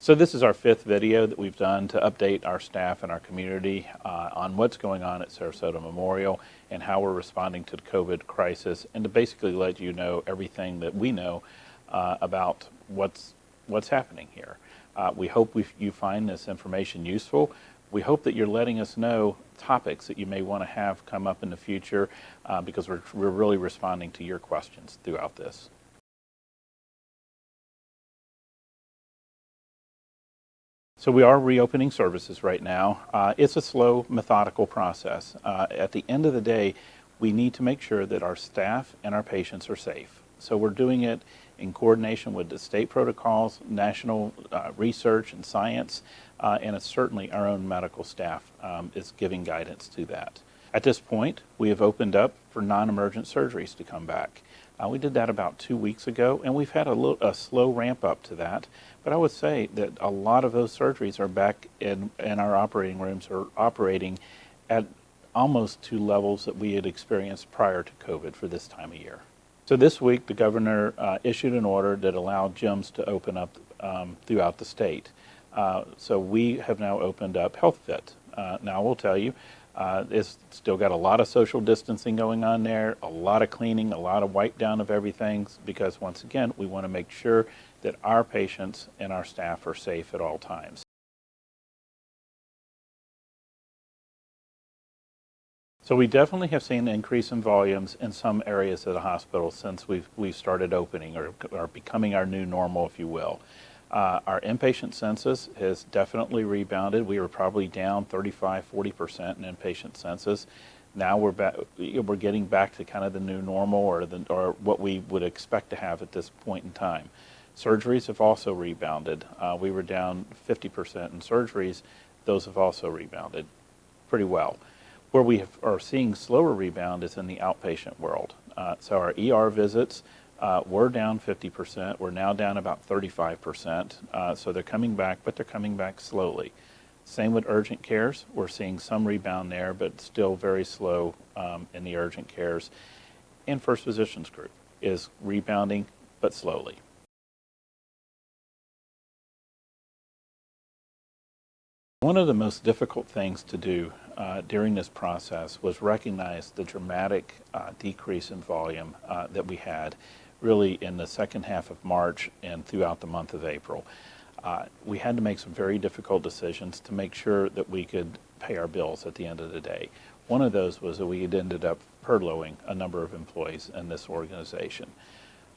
So this is our fifth video that we've done to update our staff and our community on what's going on at Sarasota Memorial and how we're responding to the COVID crisis, and to basically let you know everything that we know about what's happening here. We hope you find this information useful. We hope that you're letting us know topics that you may want to have come up in the future because we're really responding to your questions throughout this. So we are reopening services right now. It's a slow, methodical process. At the end of the day, we need to make sure that our staff and our patients are safe. So we're doing it in coordination with the state protocols, national research and science, and it's certainly our own medical staff is giving guidance to that. At this point, we have opened up for non-emergent surgeries to come back. We did that about 2 weeks ago, and we've had a slow ramp up to that. But I would say that a lot of those surgeries are back in our operating rooms, are operating at almost to levels that we had experienced prior to COVID for this time of year. So this week, the governor issued an order that allowed gyms to open up throughout the state. So we have now opened up HealthFit. Now I will tell you, it's still got a lot of social distancing going on there, a lot of cleaning, a lot of wipe down of everything, because once again, we want to make sure that our patients and our staff are safe at all times. So we definitely have seen an increase in volumes in some areas of the hospital since we've started opening, or becoming our new normal, if you will. Our inpatient census has definitely rebounded. We were probably down 35–40% in inpatient census. Now we're getting back to kind of the new normal, or what we would expect to have at this point in time. Surgeries have also rebounded. We were down 50% in surgeries. Those have also rebounded pretty well. Where we are seeing slower rebound is in the outpatient world. So our ER visits were down 50%. We're now down about 35%. So they're coming back, but they're coming back slowly. Same with urgent cares. We're seeing some rebound there, but still very slow in the urgent cares. And First Physicians Group is rebounding, but slowly. One of the most difficult things to do during this process was recognize the dramatic decrease in volume that we had really in the second half of March and throughout the month of April. We had to make some very difficult decisions to make sure that we could pay our bills at the end of the day. One of those was that we had ended up furloughing a number of employees in this organization.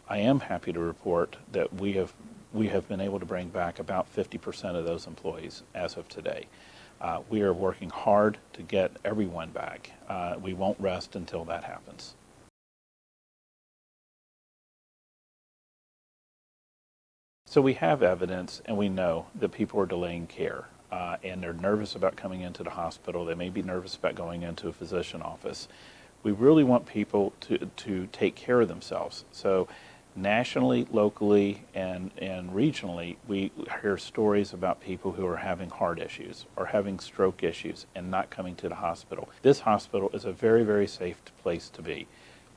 I am happy to report that we have been able to bring back about 50% of those employees as of today. We are working hard to get everyone back. We won't rest until that happens. So we have evidence, and we know that people are delaying care, and they're nervous about coming into the hospital. They may be nervous about going into a physician office. We really want people to take care of themselves. So nationally, locally, and regionally, we hear stories about people who are having heart issues or having stroke issues and not coming to the hospital. This hospital is a very, very safe place to be.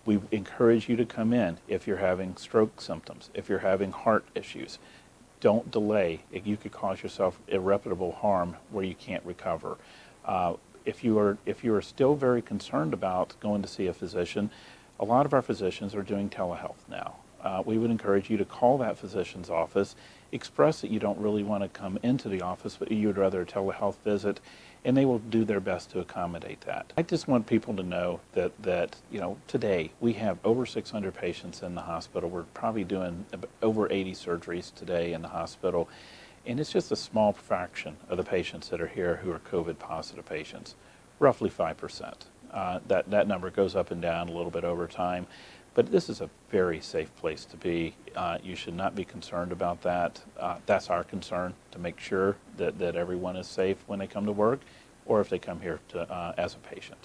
We encourage you to come in if you're having stroke symptoms, if you're having heart issues. Don't delay. You could cause yourself irreparable harm where you can't recover. If you are still very concerned about going to see a physician, a lot of our physicians are doing telehealth now. We would encourage you to call that physician's office, express that you don't really want to come into the office, but you would rather a telehealth visit, and they will do their best to accommodate that. I just want people to know that today we have over 600 patients in the hospital. We're probably doing over 80 surgeries today in the hospital, and it's just a small fraction of the patients that are here who are COVID positive patients, roughly 5%. That number goes up and down a little bit over time. But this is a very safe place to be. You should not be concerned about that. That's our concern, to make sure that everyone is safe when they come to work, or if they come here as a patient.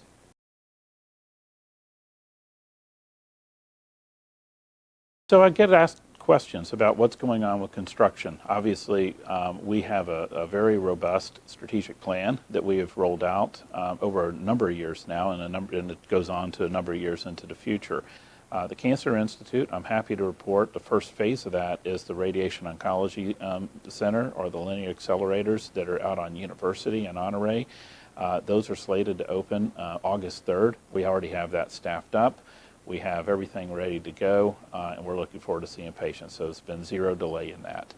So I get asked questions about what's going on with construction. Obviously, we have a very robust strategic plan that we have rolled out over a number of years now, and it goes on to a number of years into the future. The Cancer Institute, I'm happy to report the first phase of that is the Radiation Oncology Center, or the linear accelerators that are out on University and Honore. Those are slated to open August 3rd. We already have that staffed up. We have everything ready to go, and we're looking forward to seeing patients. So it's been zero delay in that.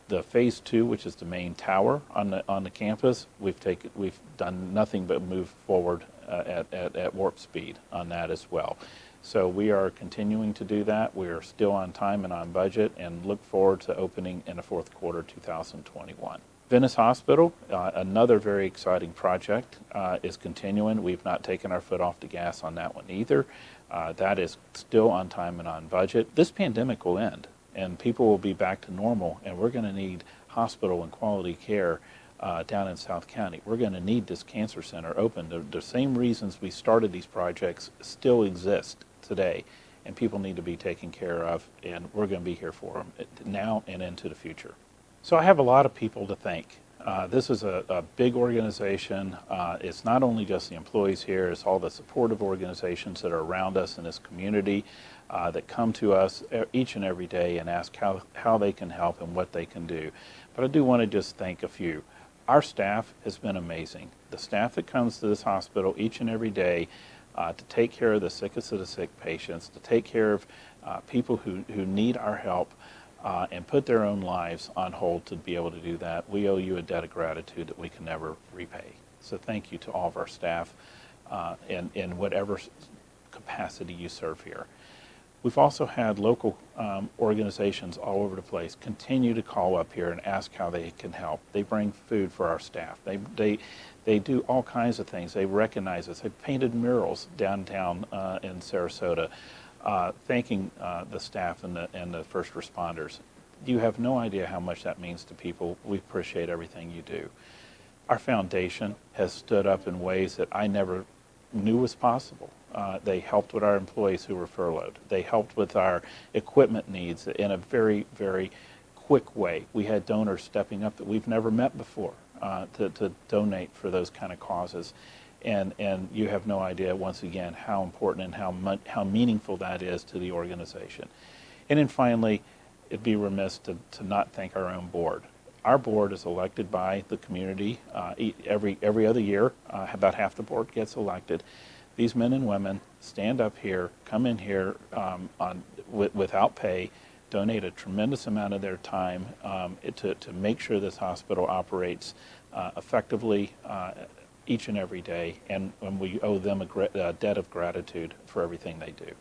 The phase 2, which is the main tower on the campus, we've done nothing but move forward at warp speed on that as well. So we are continuing to do that. We are still on time and on budget, and look forward to opening in the fourth quarter 2021. Venice Hospital, another very exciting project, is continuing. We've not taken our foot off the gas on that one either. That is still on time and on budget. This pandemic will end, and people will be back to normal, and we're going to need hospital and quality care down in South County. We're going to need this cancer center open. The same reasons we started these projects still exist today, and people need to be taken care of, and we're going to be here for them now and into the future. So I have a lot of people to thank. This is a big organization. It's not only just the employees here, it's all the supportive organizations that are around us in this community that come to us each and every day and ask how they can help and what they can do. But I do want to just thank a few. Our staff has been amazing. The staff that comes to this hospital each and every day to take care of the sickest of the sick patients, to take care of people who need our help, and put their own lives on hold to be able to do that. We owe you a debt of gratitude that we can never repay. So thank you to all of our staff in whatever capacity you serve here. We've also had local organizations all over the place continue to call up here and ask how they can help. They bring food for our staff. They do all kinds of things. They recognize us. They've painted murals downtown in Sarasota, thanking the staff and the first responders. You have no idea how much that means to people. We appreciate everything you do. Our foundation has stood up in ways that I never knew was possible. They helped with our employees who were furloughed. They helped with our equipment needs in a very, very quick way. We had donors stepping up that we've never met before to donate for those kind of causes. And you have no idea, once again, how important and how meaningful that is to the organization. And then finally, it'd be remiss to not thank our own board. Our board is elected by the community every other year. About half the board gets elected. These men and women stand up here, come in here without pay, donate a tremendous amount of their time to make sure this hospital operates effectively each and every day, and we owe them a debt of gratitude for everything they do.